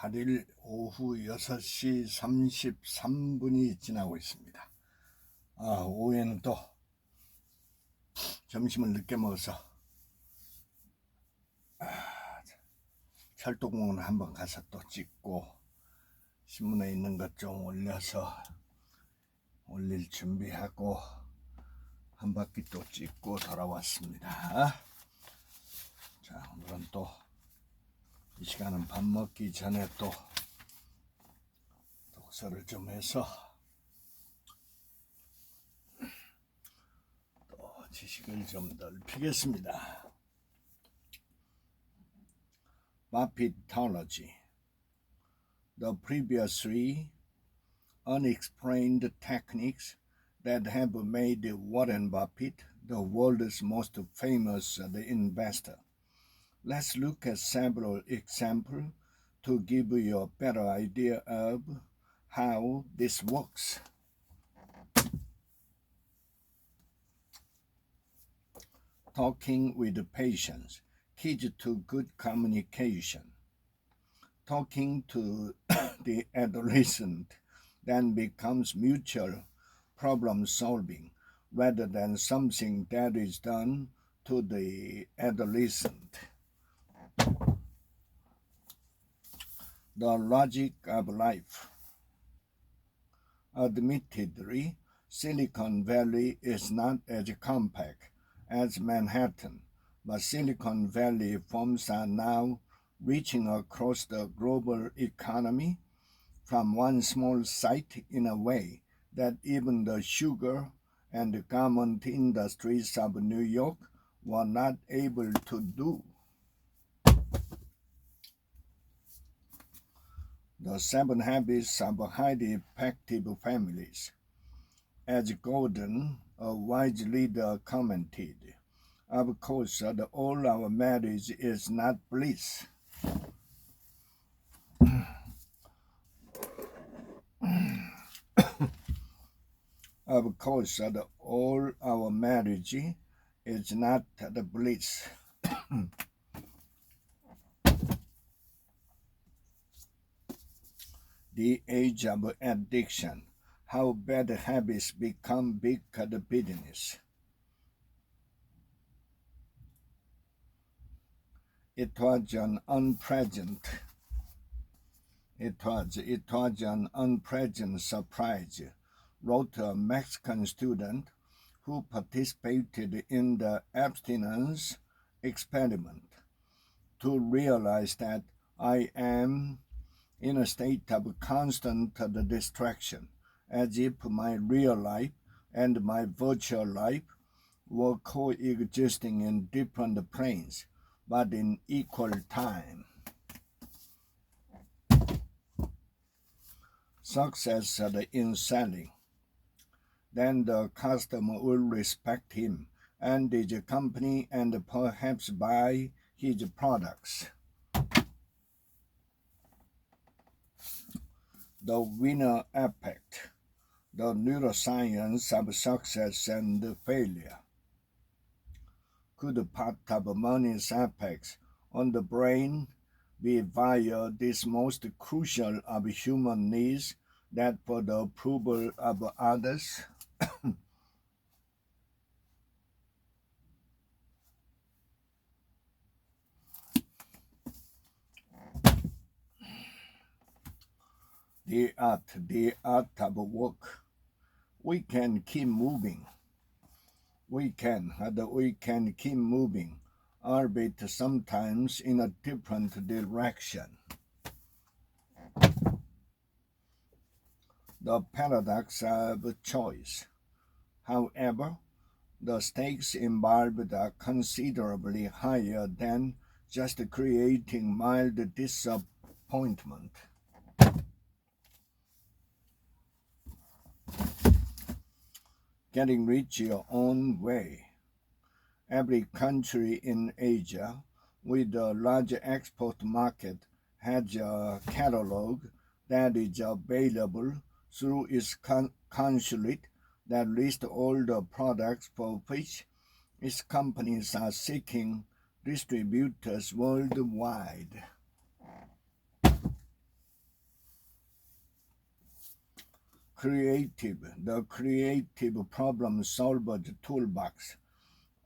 8일 오후 6시 33분이 지나고 있습니다. 오후에는 또 점심을 늦게 먹어서 철도공원 한번 가서 또 찍고 신문에 있는 것 좀 올려서 올릴 준비하고 한 바퀴 또 찍고 돌아왔습니다. 자, 오늘은 또 이 시간은 밥 먹기 전에 또 독서를 좀 해서 또 지식을 좀 넓히겠습니다. Buffettology. The previous three unexplained techniques that have made Warren Buffett the world's most famous investor. Let's look at several examples to give you a better idea of how this works. Talking with patients, keys to good communication. Talking to the adolescent then becomes mutual problem solving rather than something that is done to the adolescent. The logic of life. Admittedly, Silicon Valley is not as compact as Manhattan, but Silicon Valley firms are now reaching across the global economy from one small site in a way that even the sugar and garment industries of New York were not able to do. The 7 Habits of Highly Effective Families. As Gordon, a wise leader, commented, of course, all our marriage is not bliss. Of course, all our marriage is not the bliss. The age of addiction, how bad habits become big business. It was an unpleasant surprise, wrote a Mexican student who participated in the abstinence experiment, to realize that I am in a state of constant distraction, as if my real life and my virtual life were coexisting in different planes, but in equal time. Success in selling. Then the customer will respect him and his company and perhaps buy his products. The winner effect, the neuroscience of success and failure. Could part of money's effects on the brain be via this most crucial of human needs, that for the approval of others? The art of work. We can keep moving. We can keep moving, albeit sometimes in a different direction. The paradox of choice. However, the stakes involved are considerably higher than just creating mild disappointment. Getting rich your own way. Every country in Asia with a large export market has a catalog that is available through its consulate that lists all the products for which its companies are seeking distributors worldwide. the creative problem solver's toolbox,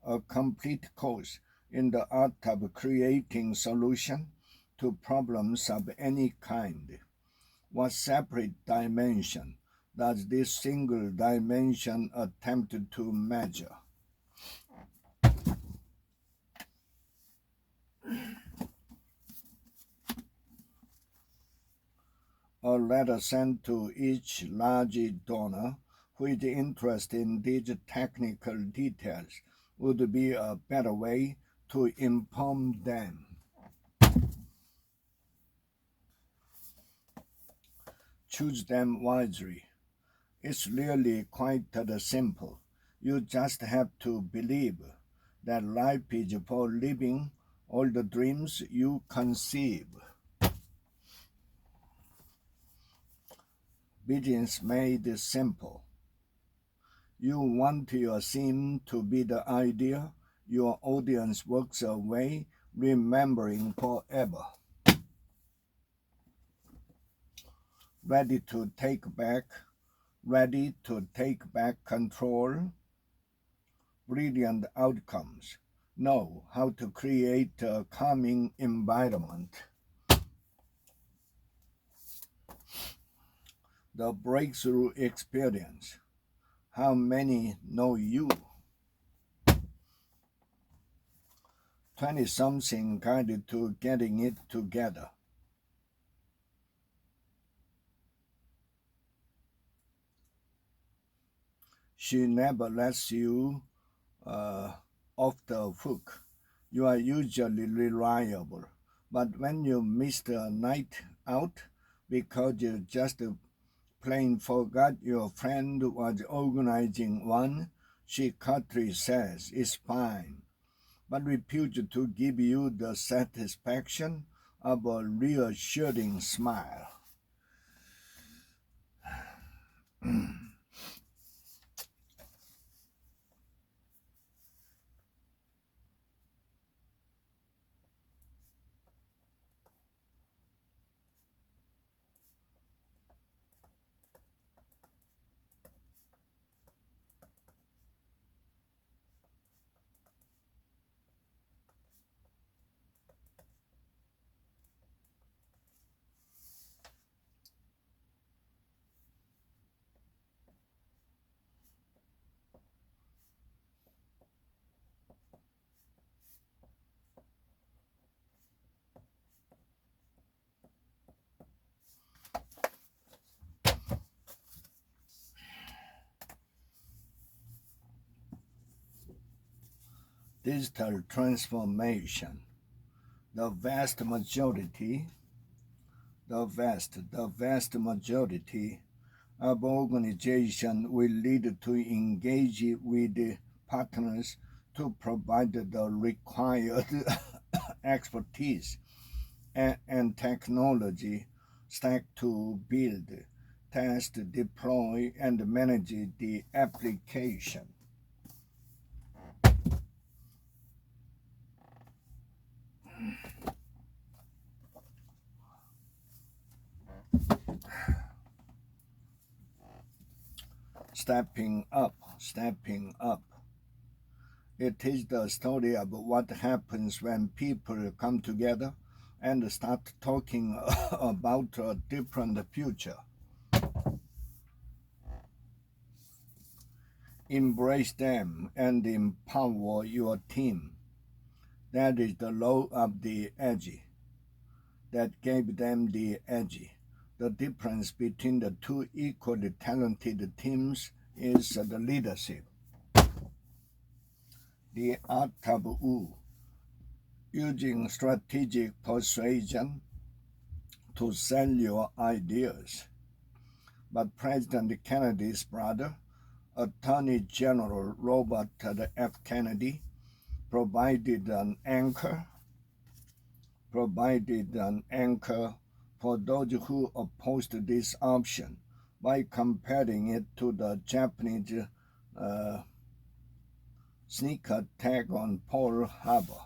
a complete course in the art of creating solutions to problems of any kind. What separate dimension does this single dimension attempt to measure? A letter sent to each large donor who is interested in these technical details would be a better way to inform them. Choose them wisely. It's really quite simple. You just have to believe that life is for living all the dreams you conceive. Business made simple. You want your theme to be the idea your audience walks away remembering forever. Ready to take back control, brilliant outcomes, know how to create a calming environment. The breakthrough experience. How many know you? 20-something guided to getting it together. She never lets you off the hook. You are usually reliable. But when you missed a night out because you just plain forgot your friend was organizing one, she curtly says it's fine, but refused to give you the satisfaction of a reassuring smile. Digital transformation. The vast majority of organizations will lead to engage with partners to provide the required expertise and technology stack to build, test, deploy, and manage the application. Stepping up. It is the story of what happens when people come together and start talking about a different future. Embrace them and empower your team. That is the law of the edge that gave them the edge. The difference between the two equally talented teams is the leadership. The art of using strategic persuasion to sell your ideas. But President Kennedy's brother, Attorney General Robert F. Kennedy, provided an anchor for those who opposed this option by comparing it to the Japanese sneak attack on Pearl Harbor.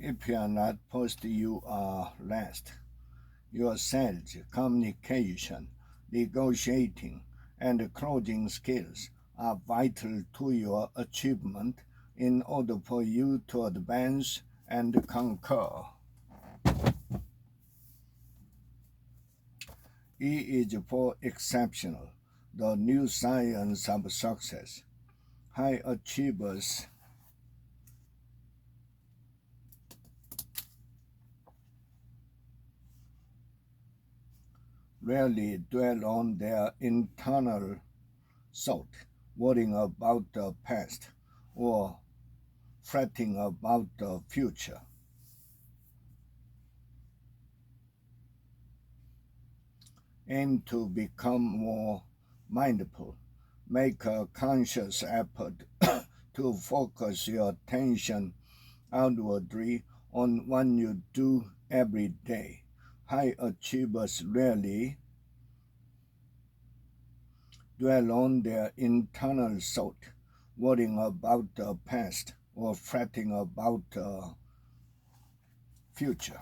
If you are not first, you are last. Your sales, communication, negotiating, and closing skills are vital to your achievement in order for you to advance and conquer. E is for exceptional, the new science of success. High achievers rarely dwell on their internal thought, worrying about the past or fretting about the future. Aim to become more mindful. Make a conscious effort to focus your attention outwardly on what you do every day. High achievers rarely dwell on their internal thought, worrying about the past or fretting about the future.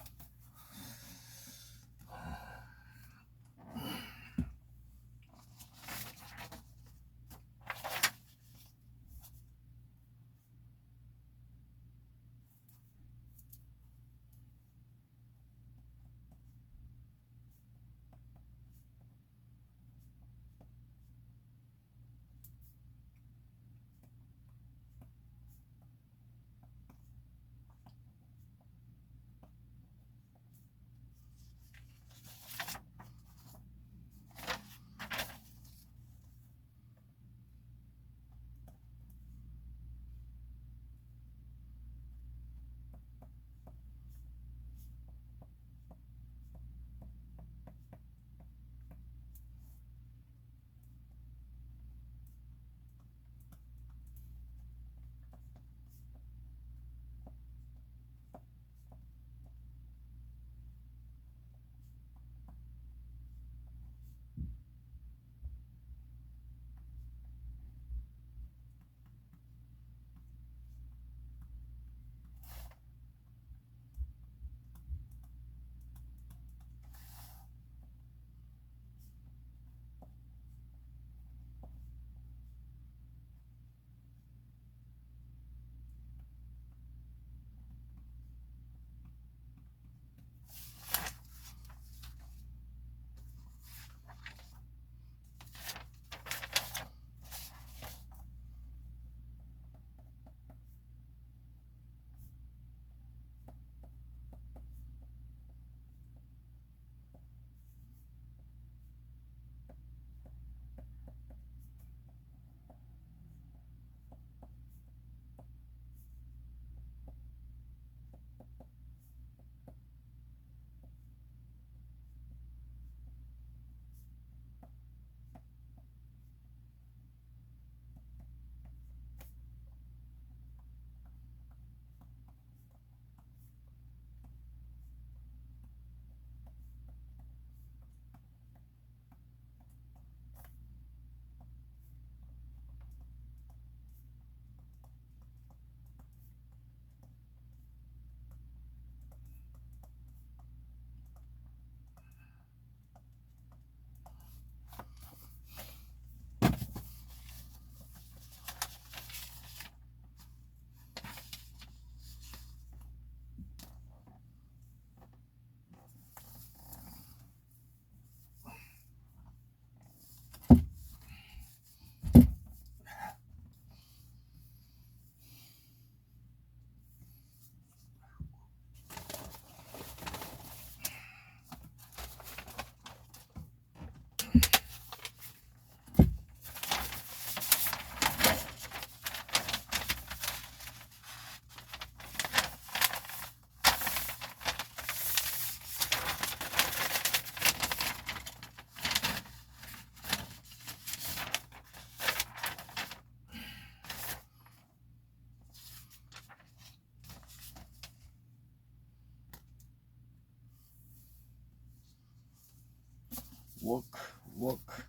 Work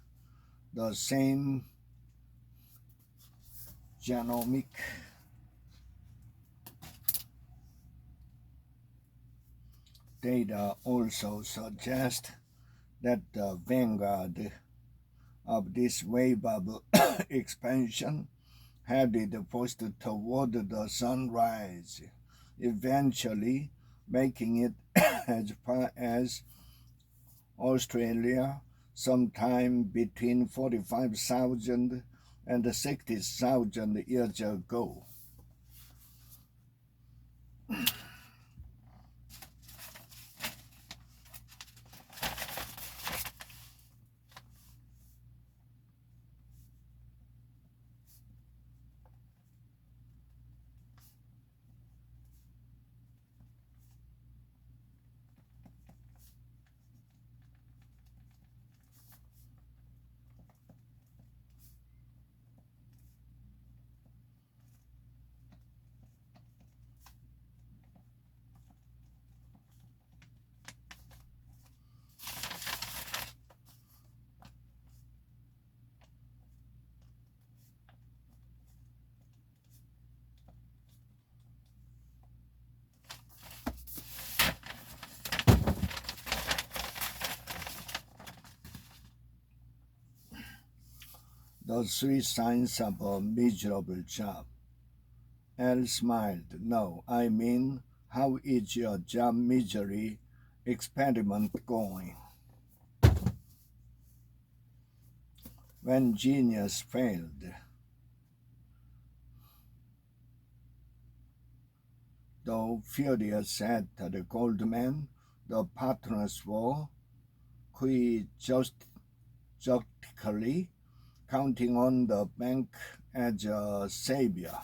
the same genomic data also suggest that the vanguard of this wave of expansion headed first toward the sunrise, eventually making it as far as Australia sometime between 45,000 and 60,000 years ago. The 3 signs of a miserable job. Elle smiled. No, I mean, how is your job misery experiment going? When genius failed. Though furious at the gold man, the partners were quixotically counting on the bank as a savior.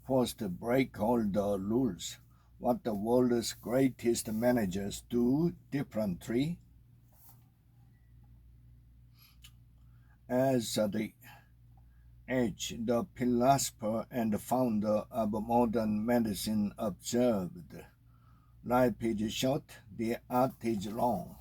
First, break all the rules. What the world's greatest managers do differently. As the the philosopher and founder of modern medicine, observed, life is short, the art is long.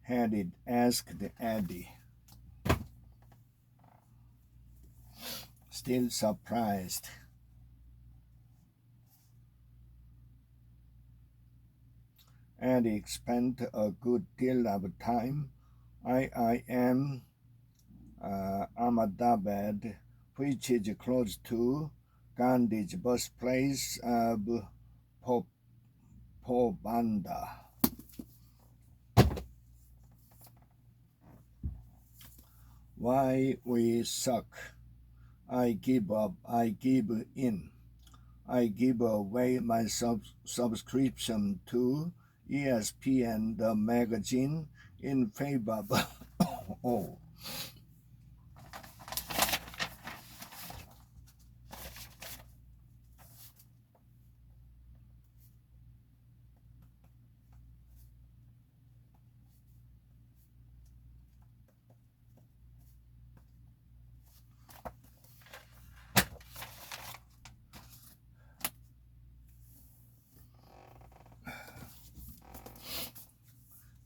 Had asked Eddie, still surprised. Eddie spent a good deal of time. I am Ahmedabad, which is close to Gandhi's birthplace of Pobanda. Why we suck. I give up. I give in. I give away my subscription to ESPN, the magazine, in favor of oh.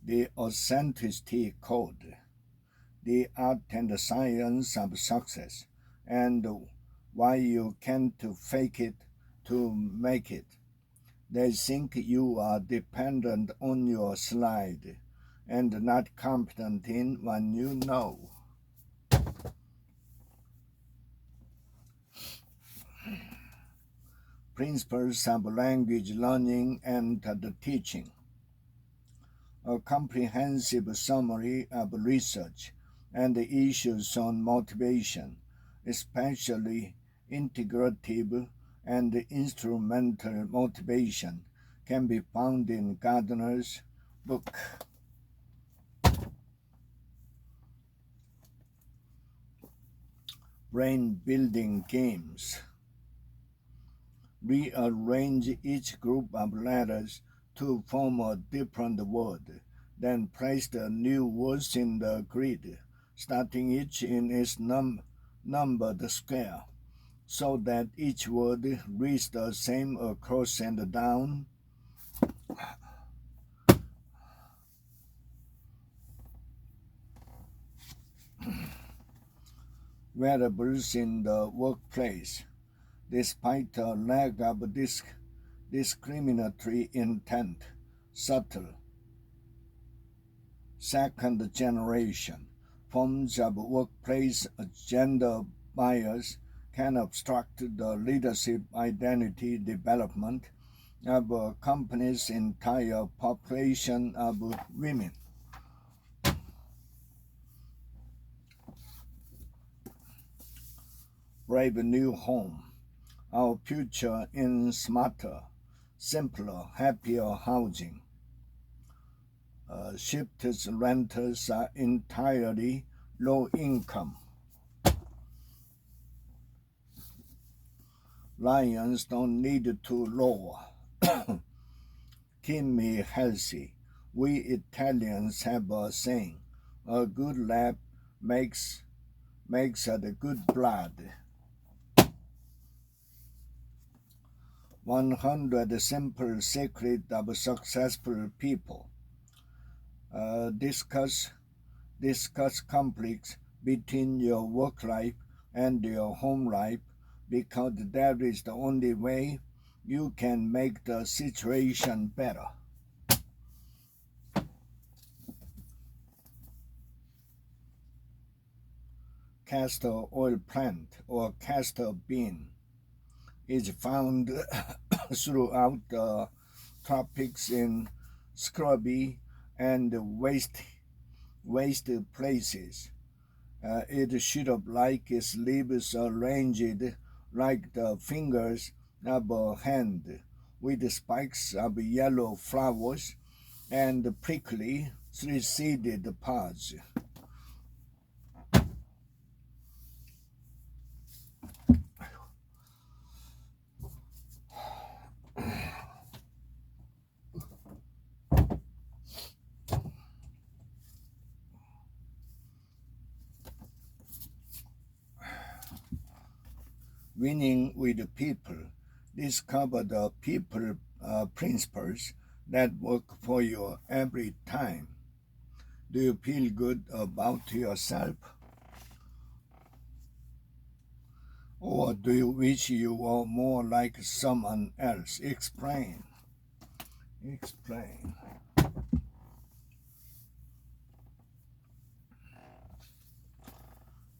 The authenticity code, the art and science of success, and why you can't fake it to make it. They think you are dependent on your slide and not competent in what you know. principles of language learning and the teaching. A comprehensive summary of research and the issues on motivation, especially integrative and instrumental motivation, can be found in Gardner's book. Brain building games. Rearrange each group of letters to form a different word, then place the new words in the grid, starting each in its numbered square, so that each word reads the same across and down. Variables in the workplace. Despite a lack of discriminatory intent, subtle second generation forms of workplace gender bias can obstruct the leadership identity development of a company's entire population of women. Brave new home. Our future in smarter, simpler, happier housing. Shifted renters are entirely low income. Lions don't need to roar. Keep me healthy. We Italians have a saying, a good lap makes a good blood. 100 simple secrets of successful people. Discuss conflicts between your work life and your home life, because that is the only way you can make the situation better. Castor oil plant or castor bean is found throughout the tropics in scrubby and waste places. It should up like its leaves arranged like the fingers of a hand, with spikes of yellow flowers and prickly three-seeded pods. Winning with people. Discover the people principles that work for you every time. Do you feel good about yourself? Or do you wish you were more like someone else? Explain.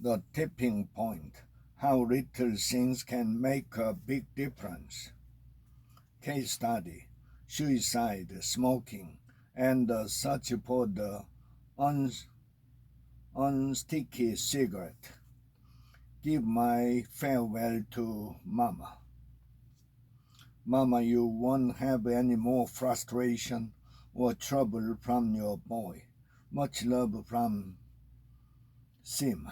The tipping point. How little things can make a big difference. Case study. Suicide, smoking, and the search for the unsticky cigarette. Give my farewell to Mama. Mama, you won't have any more frustration or trouble from your boy. Much love from Sim.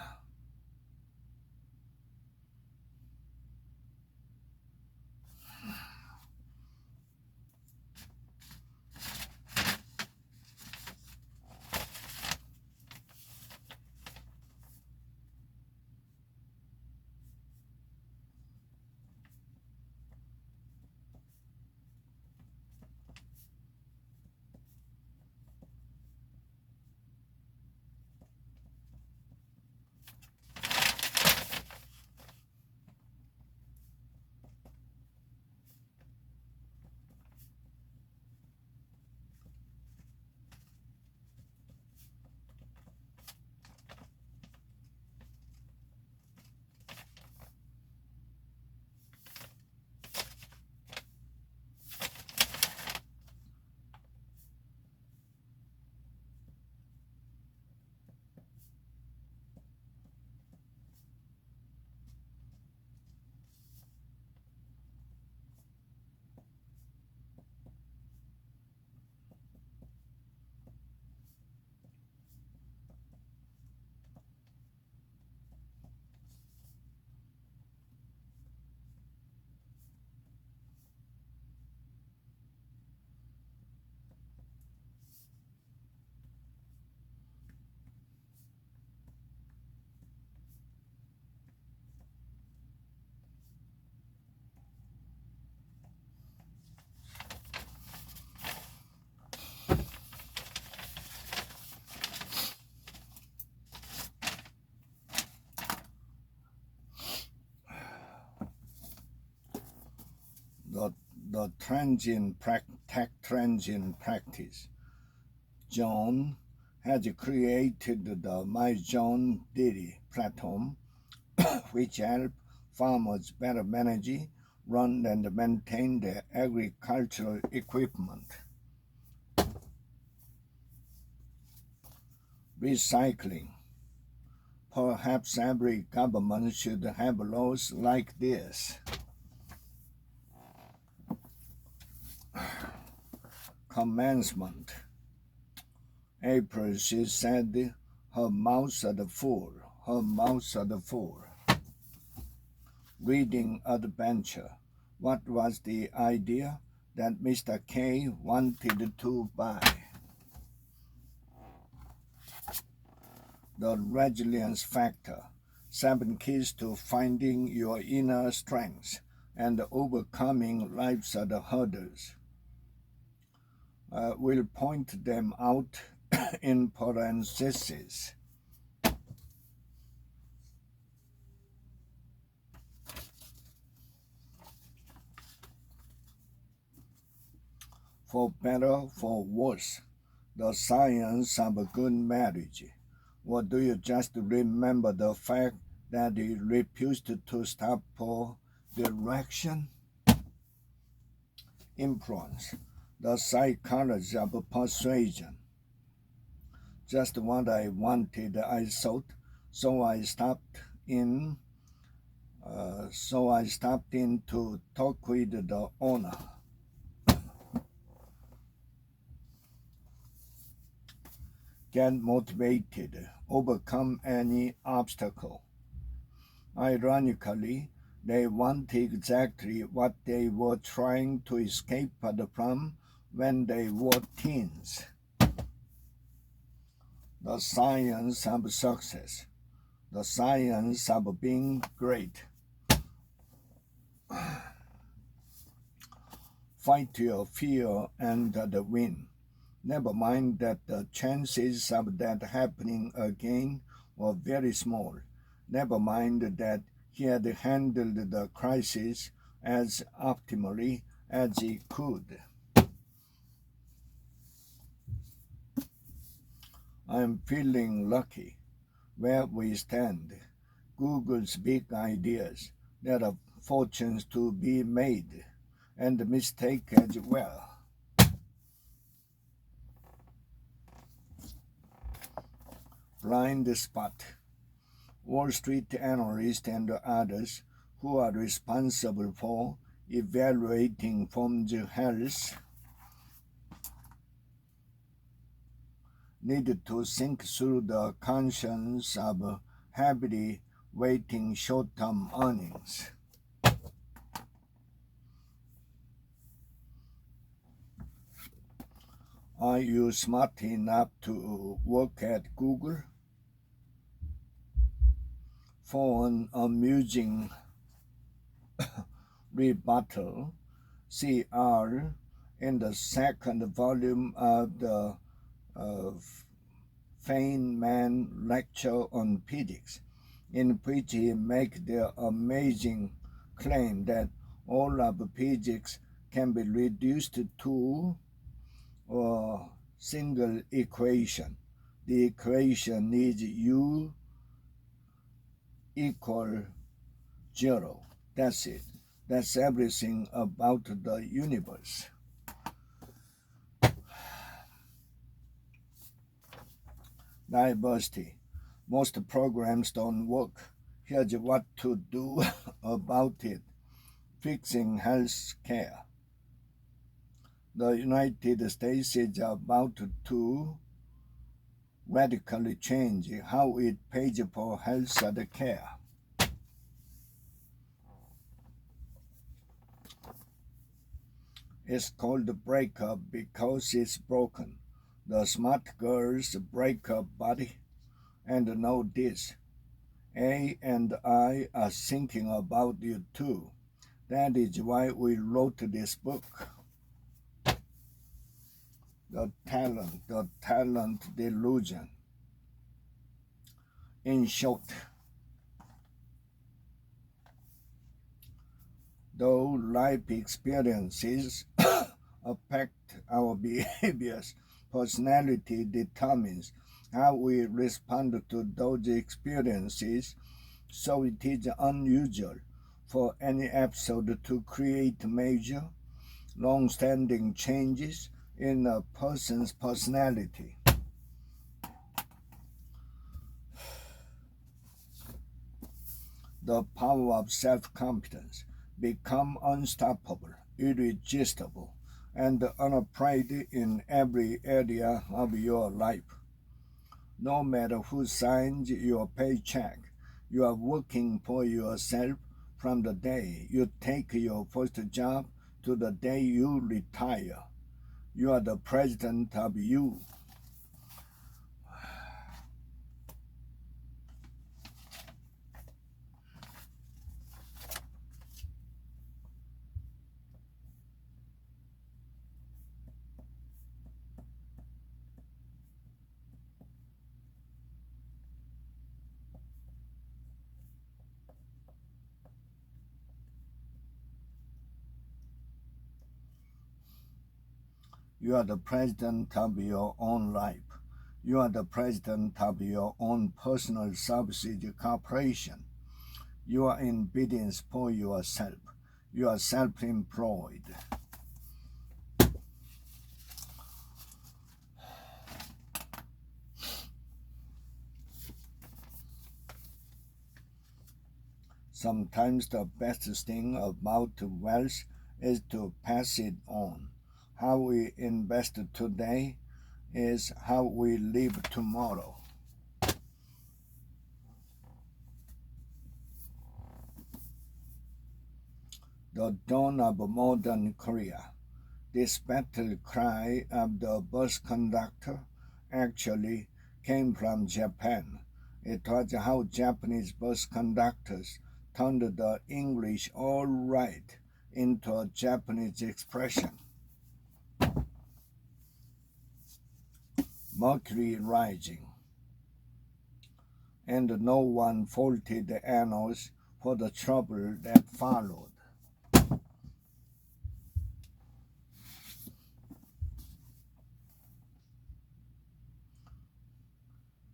the tech transient practice. John has created the My John Diddy platform, which helps farmers better manage, run, and maintain their agricultural equipment. Recycling. Perhaps every government should have laws like this. Commencement. April, she said, her mouth at full, her mouth at full. Reading adventure. What was the idea that Mr. K wanted to buy? The resilience factor. 7 keys to finding your inner strengths and overcoming life's hurdles. We'll point them out in parentheses. For better, for worse, the science of a good marriage. Or do you just remember the fact that he refused to stop for direction? Influence. The psychology of persuasion. Just what I wanted, I thought, so I stopped in to talk with the owner. Get motivated, overcome any obstacle. Ironically, they want exactly what they were trying to escape from when they were teens. The science of success, the science of being great. Fight your fear and win. Never mind that the chances of that happening again were very small. Never mind that he had handled the crisis as optimally as he could. I'm feeling lucky. Where we stand, Google's big ideas, there are fortunes to be made, and mistakes as well. Blind spot. Wall Street analysts and others who are responsible for evaluating firms' health need to think through the conscience of heavily weighting short-term earnings. Are you smart enough to work at Google? For an amusing rebuttal, see R in the second volume of the Feynman lecture on physics, in which he makes the amazing claim that all of physics can be reduced to a single equation. The equation is U equal 0. That's it. That's everything about the universe. Diversity. Most programs don't work. Here's what to do about it. Fixing health care. The United States is about to radically change how it pays for health care. It's called breakup because it's broken. The smart girls break up, buddy. And know this, A and I are thinking about you too. That is why we wrote this book. The talent delusion. In short, Though life experiences affect our behaviors, personality determines how we respond to those experiences, so it is unusual for any episode to create major, long-standing changes in a person's personality. The power of self-confidence. Become unstoppable, irresistible, and unafraid in every area of your life. No matter who signs your paycheck, you are working for yourself from the day you take your first job to the day you retire. You are the president of you. You are the president of your own life. You are the president of your own personal subsidy corporation. You are in business for yourself. You are self-employed. Sometimes the best thing about wealth is to pass it on. How we invest today is how we live tomorrow. The dawn of modern Korea. This battle cry of the bus conductor actually came from Japan. It was how Japanese bus conductors turned the English "all right" into a Japanese expression. Mercury rising. And no one faulted the annals for the trouble that followed.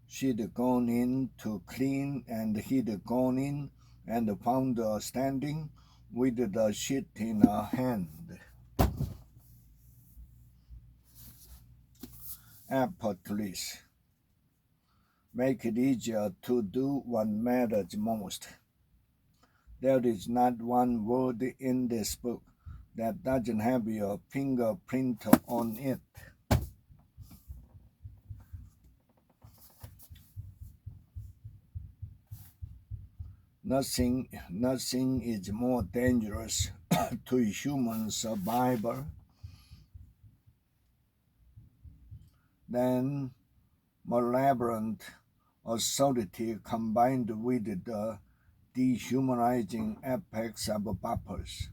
She'd gone in to clean, and he'd gone in and found her standing with the sheet in her hand. Effortless. Make it easier to do what matters most. There is not one word in this book that doesn't have your fingerprint on it. Nothing is more dangerous to human survival than malevolent authority combined with the dehumanizing apex of purpose.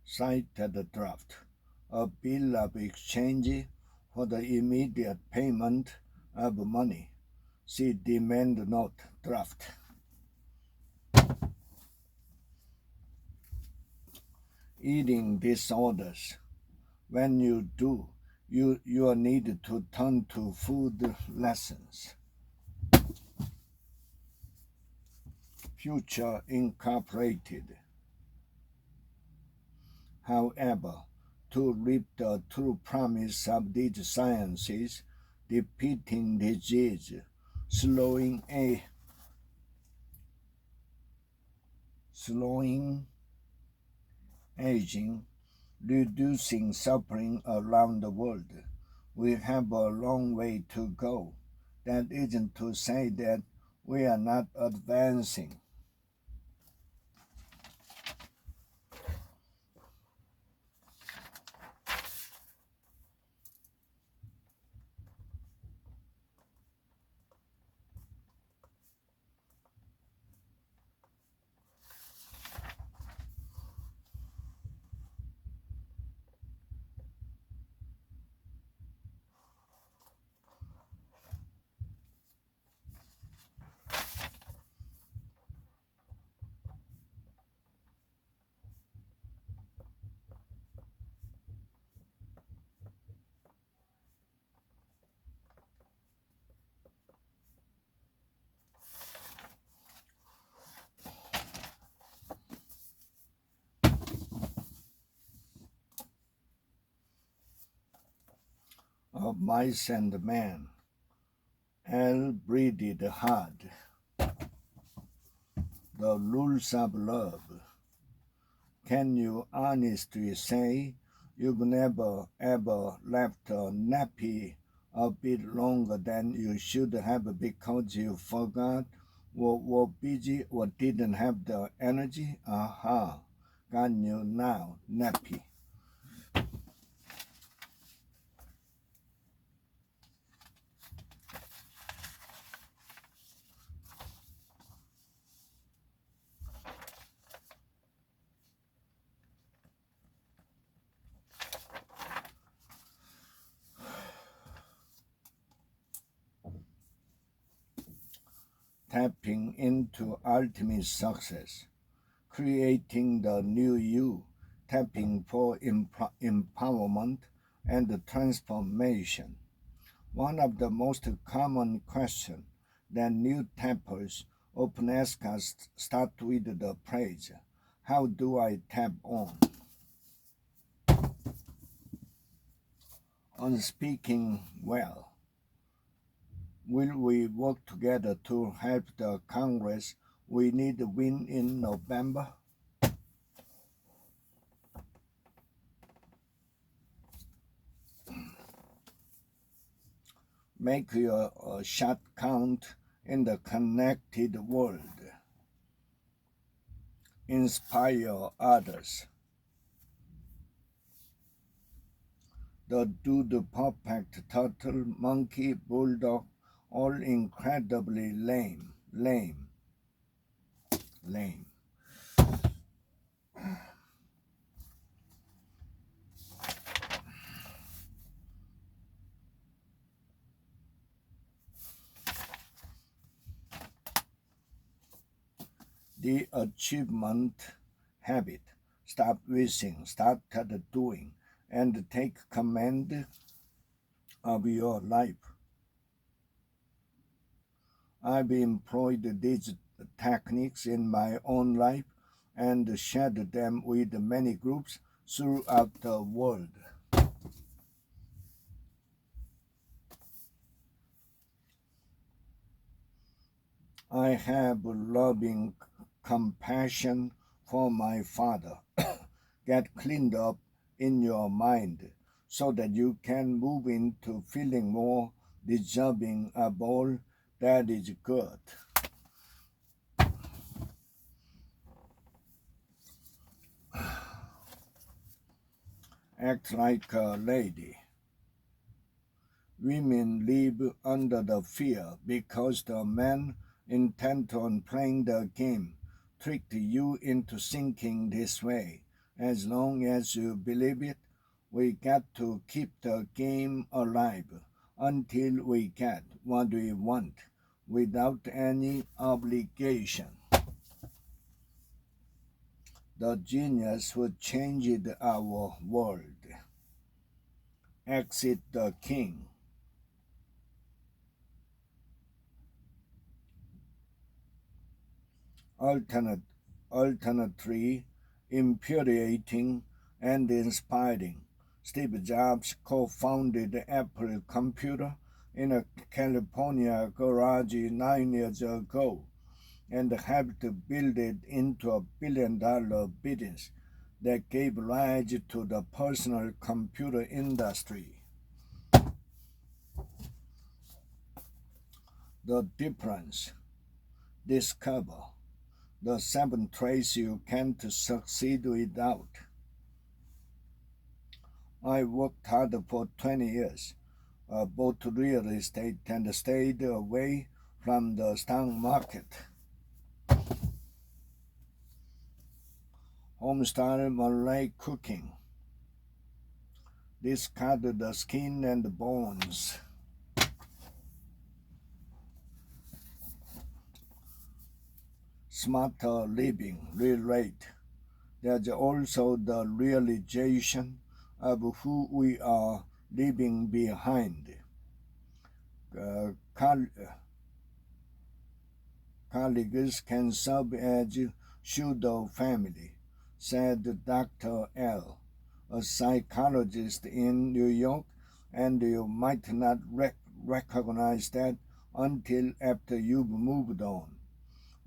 Cited draft, a bill of exchange for the immediate payment of money. See demand note draft. eating disorders. When you do, you are needed to turn to food lessons. Future Incorporated. However, to reap the true promise of these sciences, defeating disease, slowing aging, reducing suffering around the world, we have a long way to go. That isn't to say that we are not advancing. Of mice and men, L breathed hard. The rules of love. Can you honestly say you've never ever left a nappy a bit longer than you should have because you forgot, were busy, or didn't have the energy? Aha, got you now, nappy. Tapping into ultimate success, creating the new you, tapping for empowerment and transformation. One of the most common questions that new tappers often ask us start with the phrase, how do I tap on? On speaking well, will we work together to help the Congress we need to win in November? Make your shot count in the connected world. Inspire others. The dude, perfect, turtle, monkey, bulldog, all incredibly lame. The achievement habit. Stop wishing, start doing, and take command of your life. I've employed these techniques in my own life and shared them with many groups throughout the world. I have loving compassion for my father. Get cleaned up in your mind so that you can move into feeling more deserving of all that is good. Act like a lady. Women live under the fear because the men intent on playing the game tricked you into thinking this way. As long as you believe it, we got to keep the game alive until we get what we want without any obligation. the genius who changed our world. Exit the king. Alternately infuriating and inspiring. Steve Jobs co-founded Apple Computer in a California garage 9 years ago and helped build it into a billion-dollar business that gave rise to the personal computer industry. The difference. Discover the 7 traits you can't succeed without. I worked hard for 20 years, bought real estate and stayed away from the stock market. Homestyle Malay cooking. Discard the skin and bones. Smarter living, relate. There's also the realization of who we are leaving behind. Colleagues can serve as pseudo family, said Dr. L, a psychologist in New York, and you might not recognize that until after you've moved on.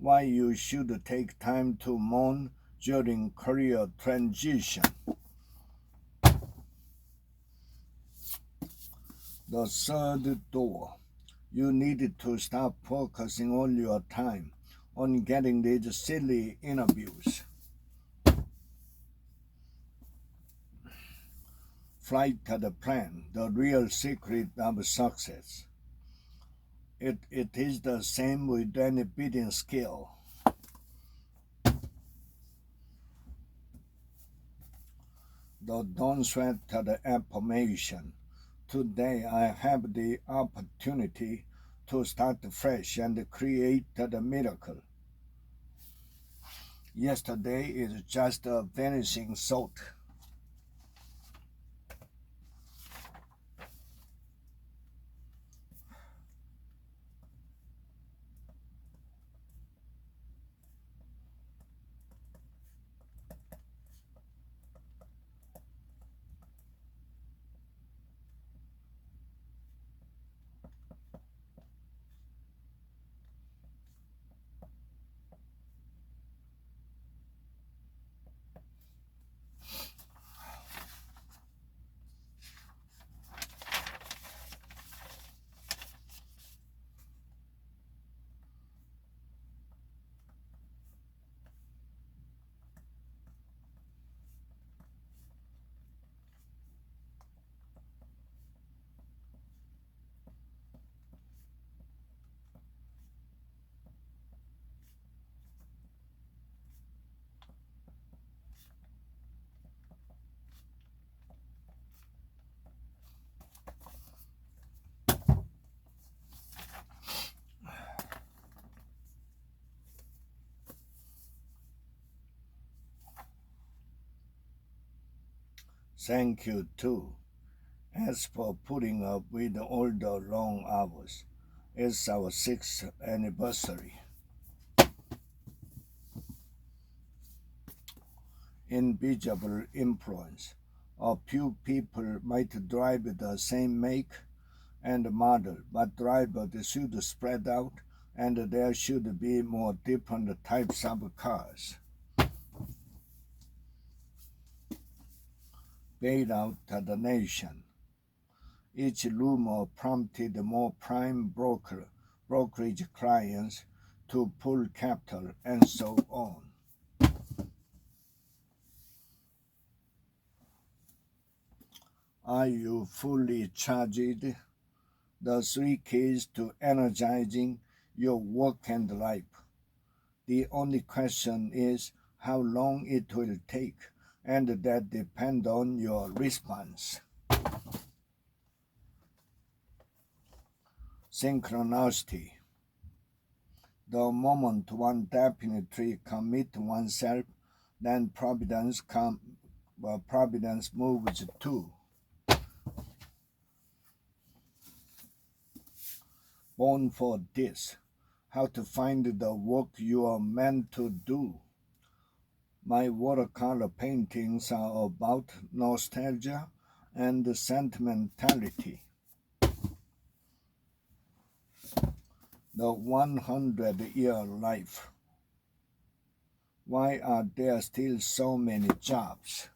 Why you should take time to mourn during career transition. The third door. You need to stop focusing all your time on getting these silly interviews. Flight to the plan, the real secret of success. It is the same with any bidding skill. The don't sweat to the affirmation. Today I have the opportunity to start fresh and create the miracle. Yesterday is just a vanishing thought. Thank you too. As for putting up with all the long hours, it's our 6th anniversary. Invisible influence. A few people might drive the same make and model, but drivers should spread out and there should be more different types of cars. Bail out the nation. Each rumor prompted more prime brokerage clients to pull capital and so on. Are you fully charged? The 3 keys to energizing your work and life. The only question is how long it will take, and that depends on your response. Synchronicity. The moment one definitely commits oneself then providence moves too. Born for this, how to find the work you are meant to do. My watercolor paintings are about nostalgia and sentimentality. The 100-year life. Why are there still so many jobs?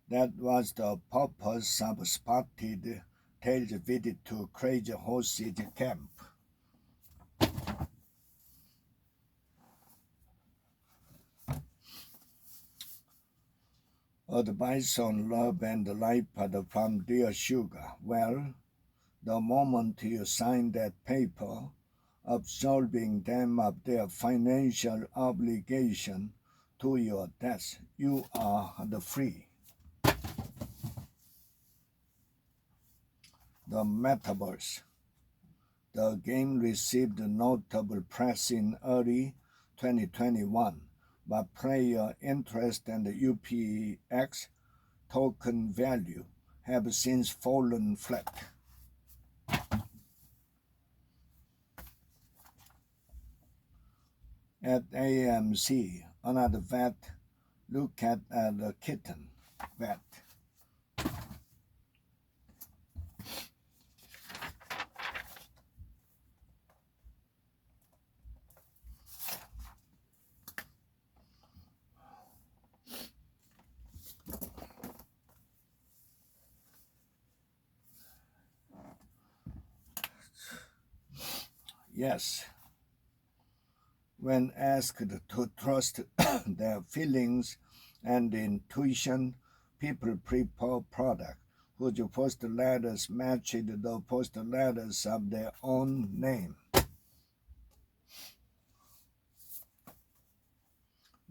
That was the purpose of Spotted Tail's visit to Crazy Horse's camp. Advice on love and life from Dear Sugar. Well, the moment you sign that paper, absolving them of their financial obligation to your death, you are free. The Metaverse. The game received notable press in early 2021, but player interest and UPX token value have since fallen flat. At AMC, another vet look at the kitten vet. Yes, when asked to trust their feelings and intuition, people prefer products whose first letters matched the first letters of their own name.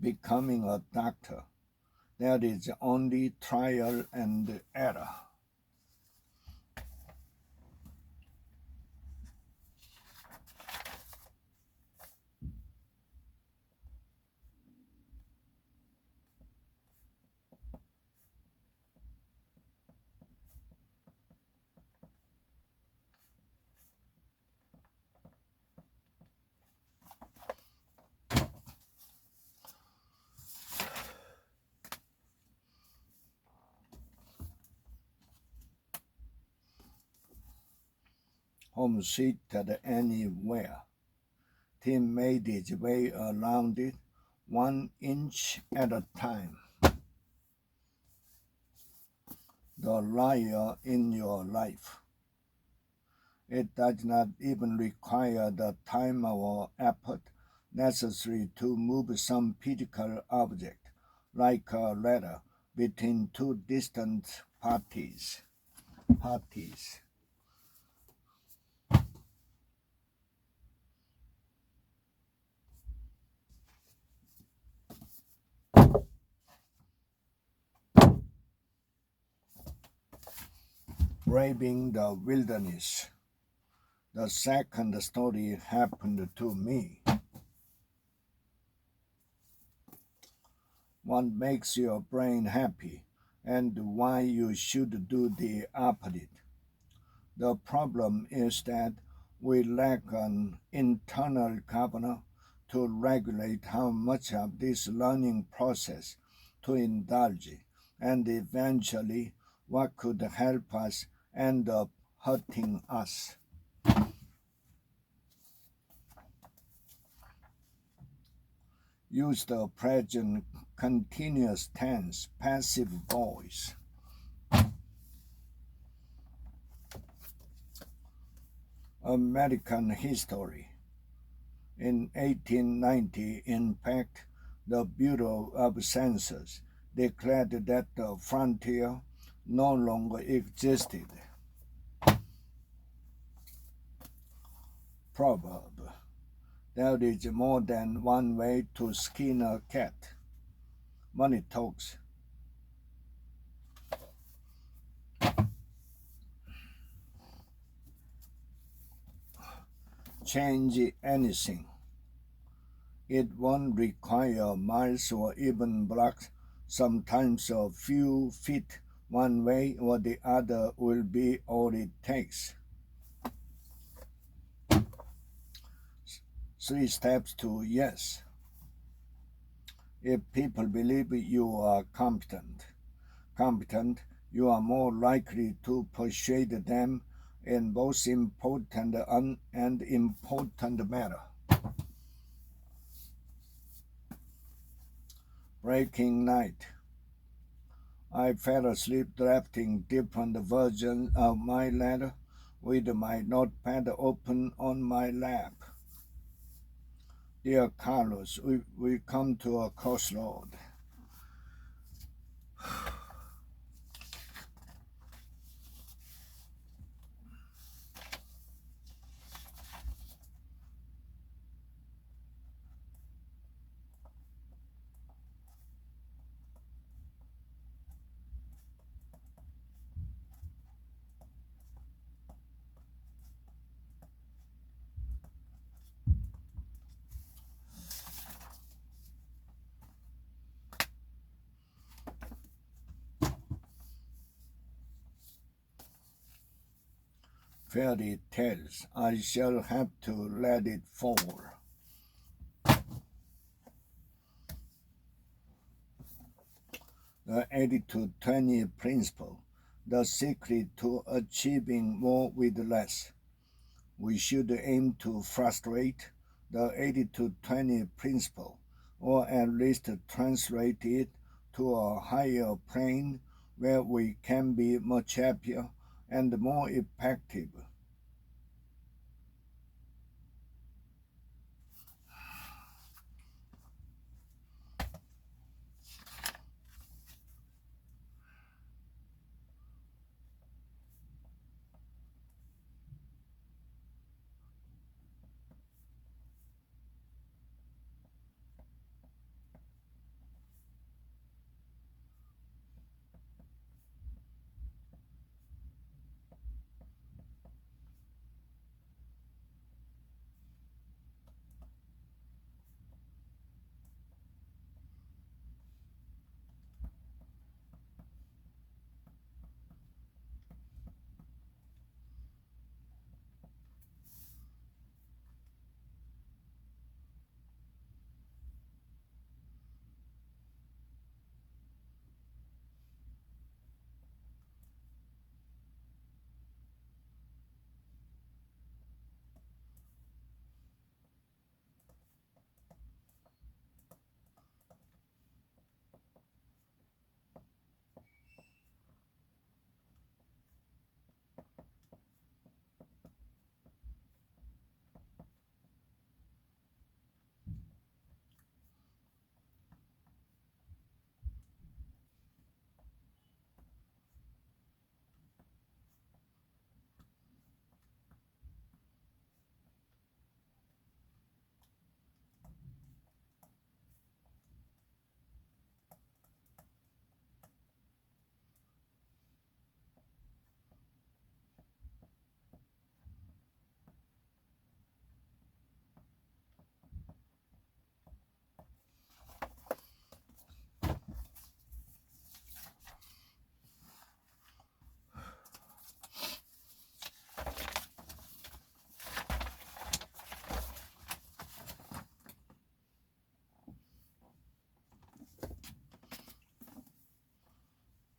Becoming a doctor, there is only trial and error. Homestead anywhere. Tim made his way around it 1 inch at a time. The liar in your life. It does not even require the time or effort necessary to move some physical object, like a letter, between two distant parties. Braving the wilderness. The second story happened to me. What makes your brain happy and why you should do the opposite. The problem is that we lack an internal governor to regulate how much of this learning process to indulge, and eventually what could help us end up hurting us. Use the present continuous tense passive voice. American history. In 1890, in fact, the Bureau of Census declared that the frontier no longer existed. Proverb. There is more than one way to skin a cat. Money talks. change anything. It won't require miles or even blocks. Sometimes a few feet one way or the other will be all it takes. 3 steps to yes. If people believe you are competent, you are more likely to persuade them in both important and important matter. Breaking night. I fell asleep drafting different versions of my letter with my notepad open on my lap. Dear Carlos, we come to a crossroad. Fairy tales, I shall have to let it fall. The 80-20 principle, the secret to achieving more with less. We should aim to frustrate the 80-20 principle, or at least translate it to a higher plane where we can be much happier and more effective.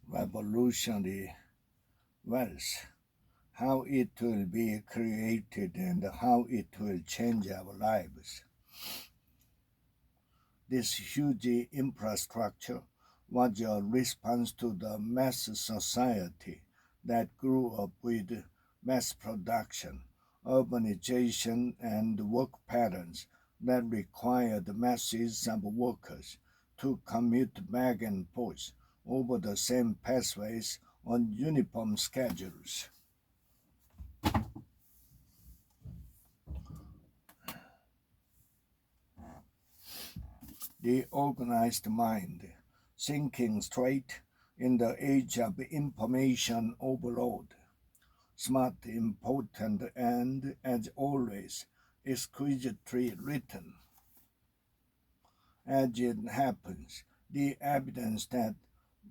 Revolutionary wealth, how it will be created and how it will change our lives. This huge infrastructure was a response to the mass society that grew up with mass production, urbanization, and work patterns that required masses of workers to commute back and forth over the same pathways on uniform schedules. The organized mind, thinking straight in the age of information overload, smart, important, and, as always, exquisitely written. As it happens, the evidence that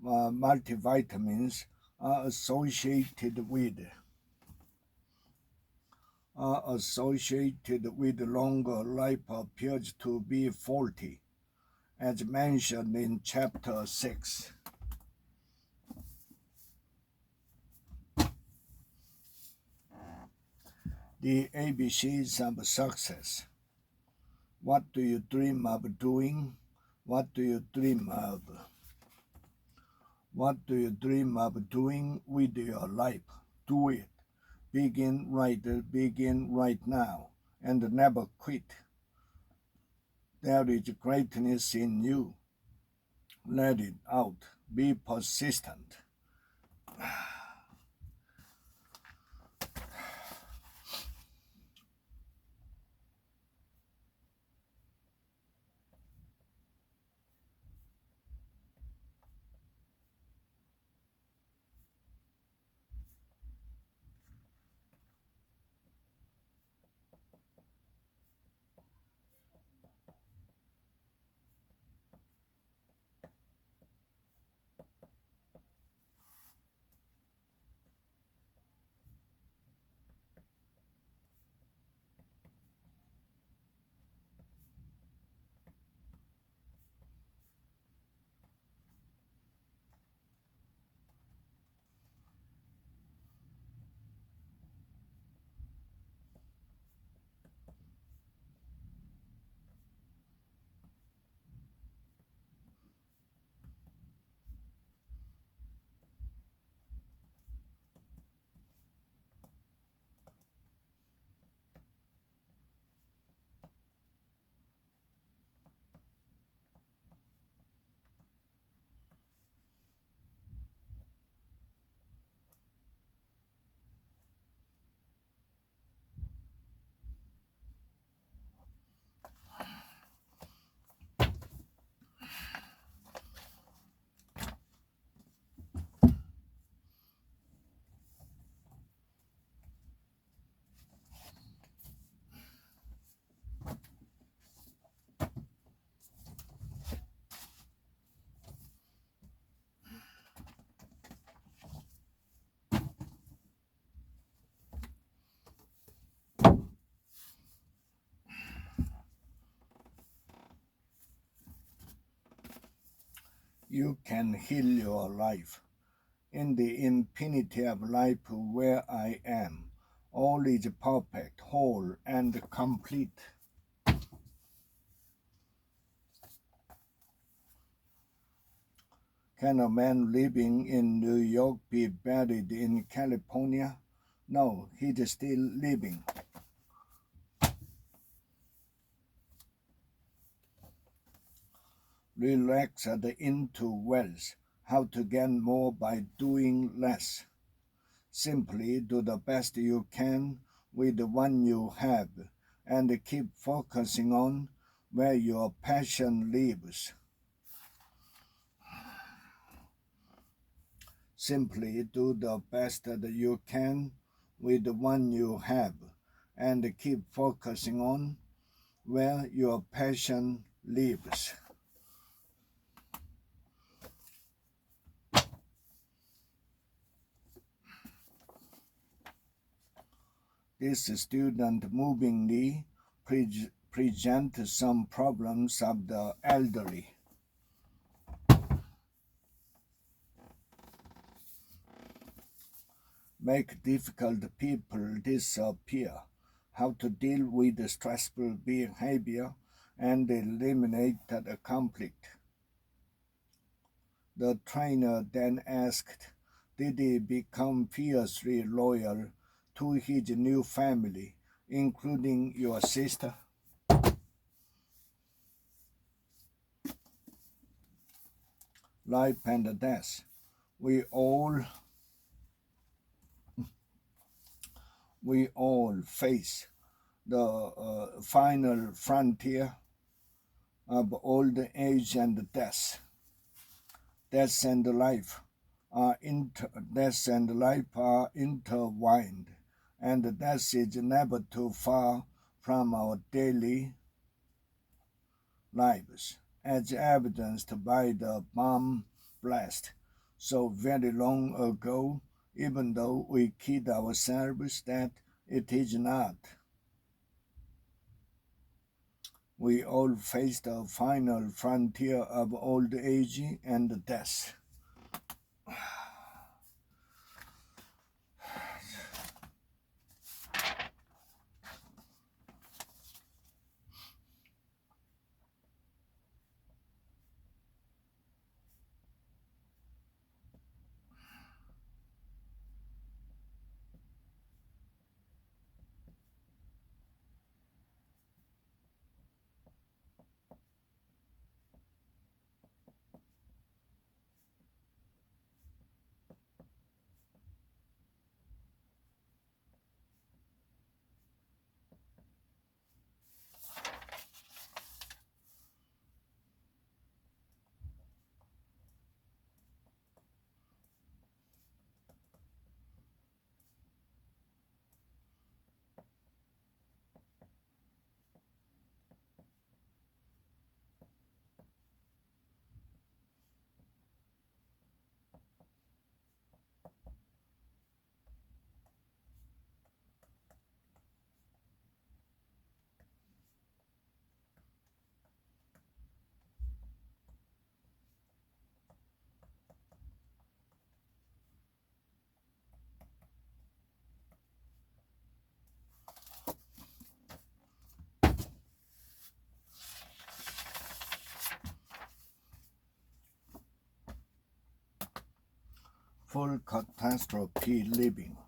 multivitamins are associated with longer life appears to be faulty, as mentioned in Chapter 6. The ABCs of success. What do you dream of doing? What do you dream of? What do you dream of doing with your life? Do it. Begin right now, and never quit. There is greatness in you. Let it out. Be persistent. You can heal your life. In the infinity of life where I am, all is perfect, whole, and complete. Can a man living in New York be buried in California? No, he's still living. Relaxed into wealth. How to gain more by doing less. Simply do the best you can with the one you have and keep focusing on where your passion lives. Simply do the best that you can with the one you have and keep focusing on where your passion lives. This student movingly presents some problems of the elderly. Make difficult people disappear. How to deal with stressful behavior and eliminate the conflict. The trainer then asked, did he become fiercely loyal to his new family, including your sister? Life and death. We all face the final frontier of old age and death. Death and life are intertwined, and death is never too far from our daily lives, as evidenced by the bomb blast so very long ago, even though we kid ourselves that it is not. We all face the final frontier of old age and death. Full catastrophe living.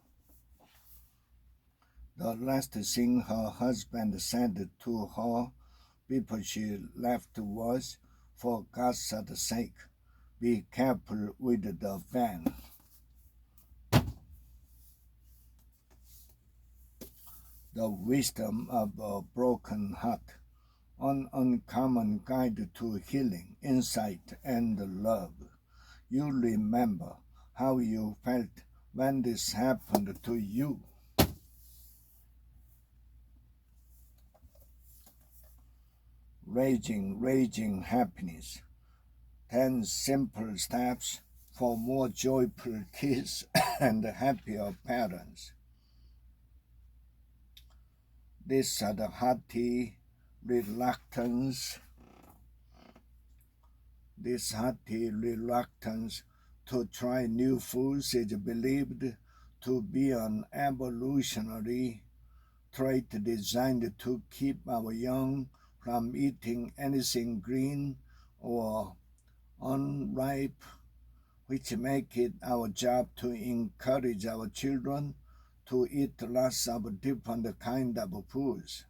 The last thing her husband said to her before she left was, "For God's sake, be careful with the van." The wisdom of a broken heart, an uncommon guide to healing, insight, and love. You remember how you felt when this happened to you. Raging happiness. 10 simple steps for more joyful kids and happier parents. These are the hearty reluctance. This hearty reluctance to try new foods is believed to be an evolutionary trait designed to keep our young from eating anything green or unripe, which make it our job to encourage our children to eat lots of different kind of foods.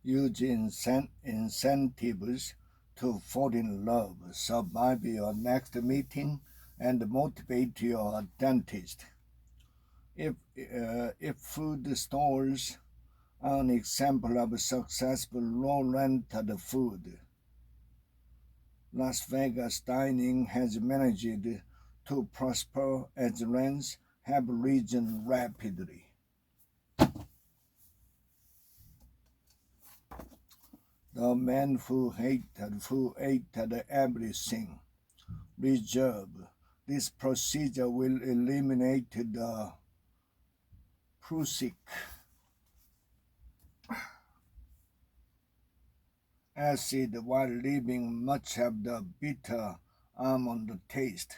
Use incentives to fall in love, survive your next meeting, and motivate your dentist. If food stalls are an example of successful low-rented food, Las Vegas dining has managed to prosper as rents have risen rapidly. The man who hated everything reserved. This procedure will eliminate the prussic acid while leaving much of the bitter almond taste.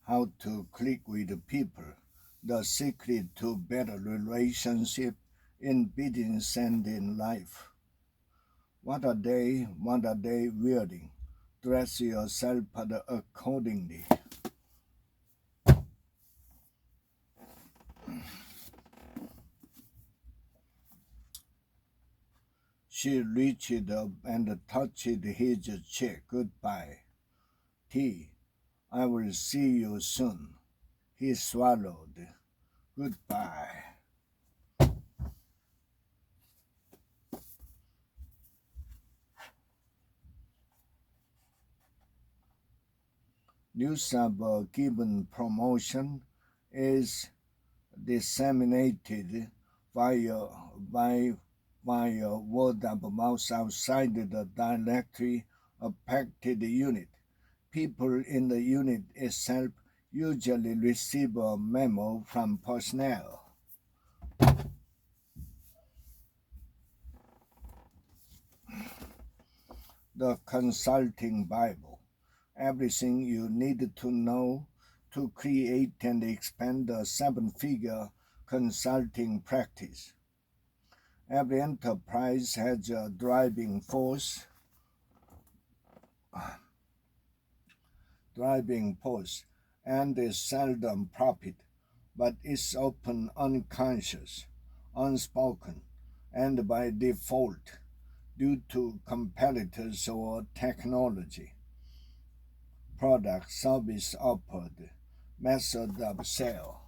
How to click with people, the secret to better relationship in business and in life. What are they wearing? Dress yourself accordingly. She reached up and touched his cheek. Goodbye. T. I will see you soon. He swallowed. Goodbye. News of a given promotion is disseminated via word of mouth outside the directly affected unit. People in the unit itself usually receive a memo from personnel. The Consulting Bible. Everything you need to know to create and expand a seven-figure consulting practice. Every enterprise has a driving force, and is seldom profit, but is often unconscious, unspoken, and by default due to competitors or technology. Product, service offered, method of sale.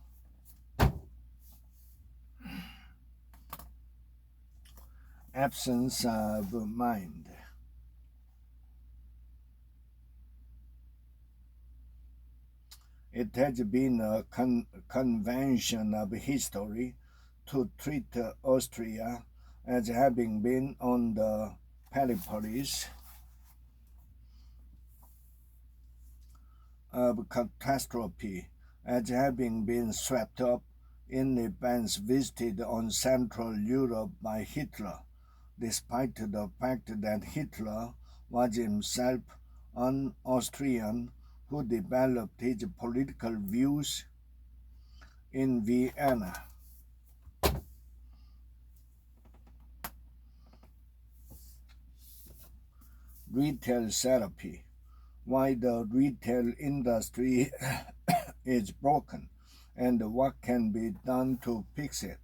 Absence of mind. It has been a convention of history to treat Austria as having been on the peripheries of catastrophe, as having been swept up in events visited on Central Europe by Hitler, despite the fact that Hitler was himself an Austrian who developed his political views in Vienna. Retail therapy. Why the retail industry is broken and what can be done to fix it.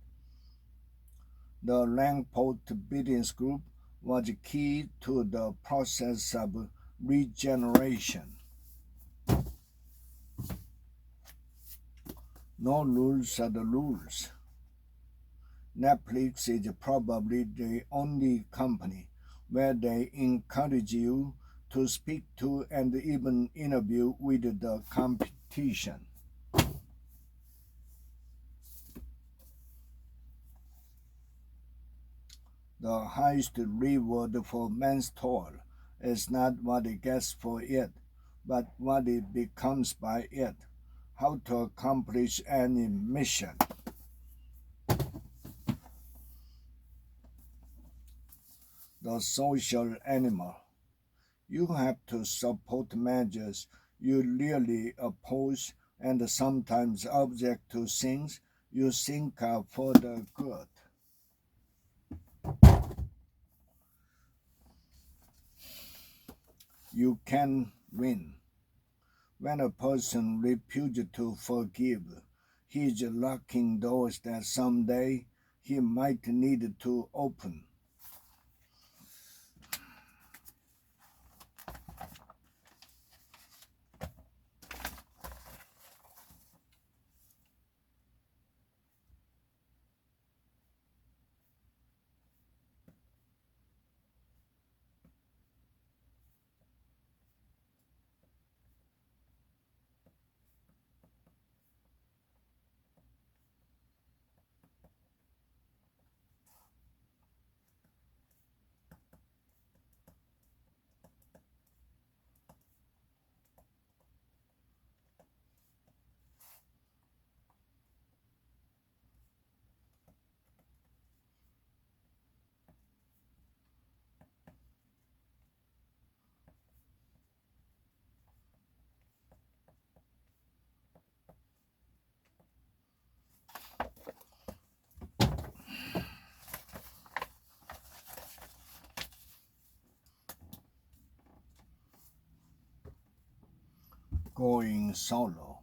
The Langport Biddings Group was key to the process of regeneration. No rules are the rules. Netflix is probably the only company where they encourage you to speak to and even interview with the competition. The highest reward for man's toil is not what he gets for it, but what he becomes by it. How to accomplish any mission. The social animal. You have to support measures you really oppose and sometimes object to things you think are for the good. You can win. When a person refuses to forgive, he is locking doors that someday he might need to open. Going solo.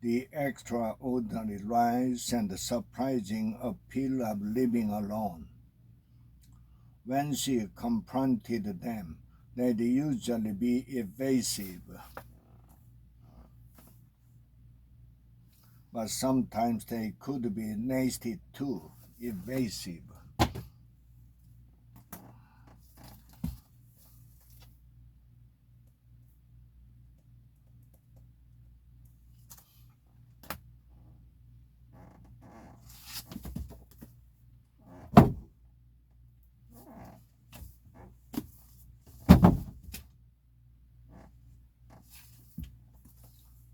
The extraordinary rise and surprising appeal of living alone. When she confronted them, they'd usually be evasive, but sometimes they could be nasty too, evasive.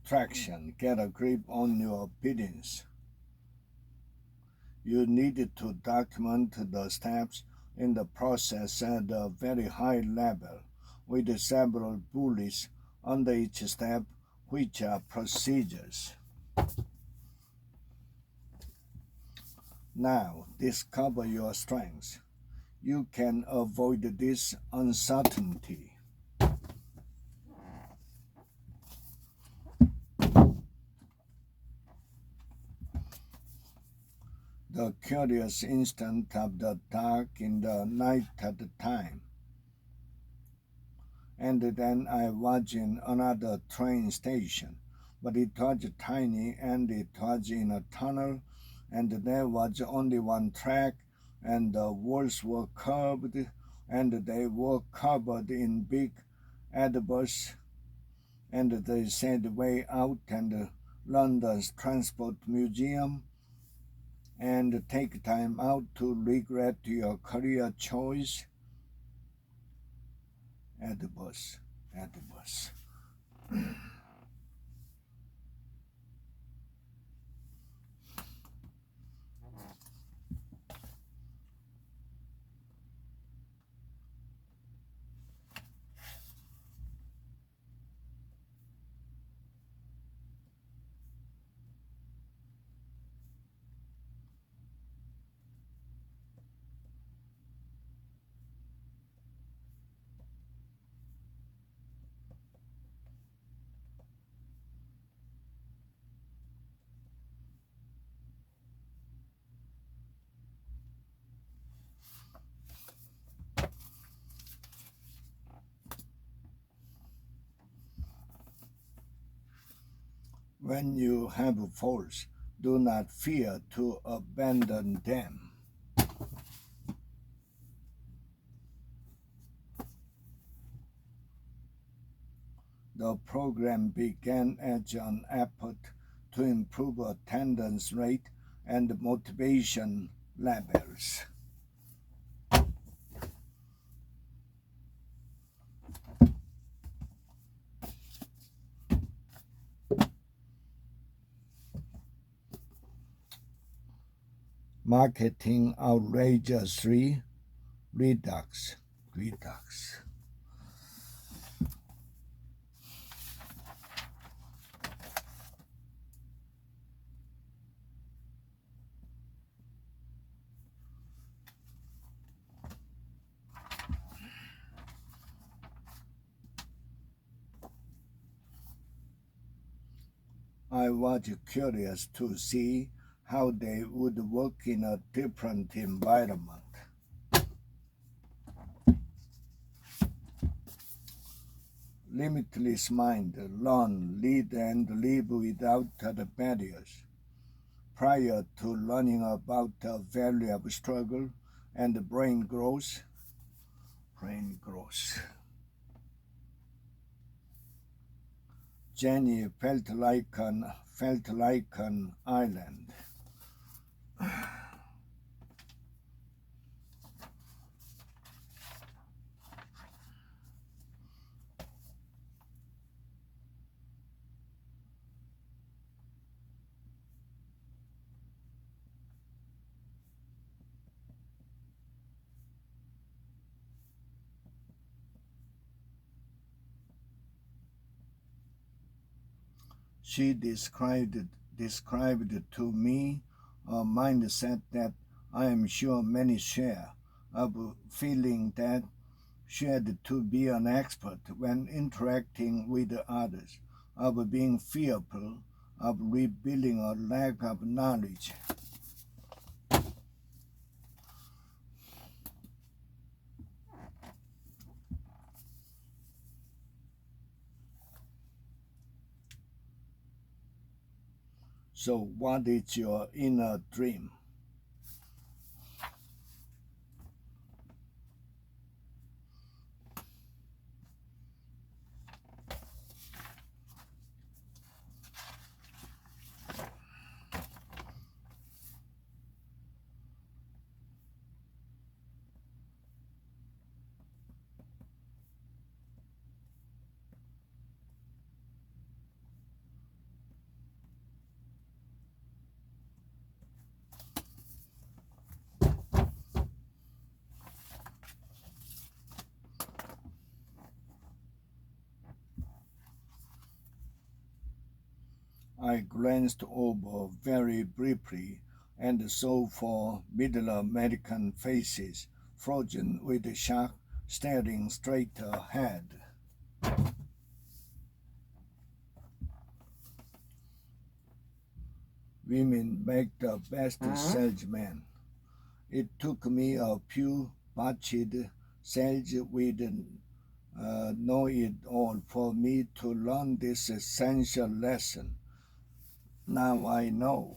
Traction. Get a grip on your opinions. You needed to document the steps in the process at a very high level, with several bullets under each step, which are procedures. Now, discover your strengths. You can avoid this uncertainty. The curious instant of the dark in the night at the time. And then I was in another train station, but it was tiny and it was in a tunnel, and there was only one track, and the walls were curved, and they were covered in big adverts, and they said way out and London's Transport Museum, and take time out to regret your career choice. Adverts, adverts. When you have faults, do not fear to abandon them. The program began as an effort to improve attendance rate and motivation levels. Marketing outrageously redux. I was curious to see how they would work in a different environment. Limitless mind, learn, lead, and live without the barriers. Prior to learning about the value of struggle and brain growth, Jenny felt like an island. She described to me a mindset that I am sure many share, of feeling that she had to be an expert when interacting with others, of being fearful of revealing a lack of knowledge. So, what is your inner dream? I glanced over very briefly and saw four middle American faces, frozen with shock, staring straight ahead. Women make the best salesmen. It took me a few botched sales with know it all for me to learn this essential lesson. Now I know.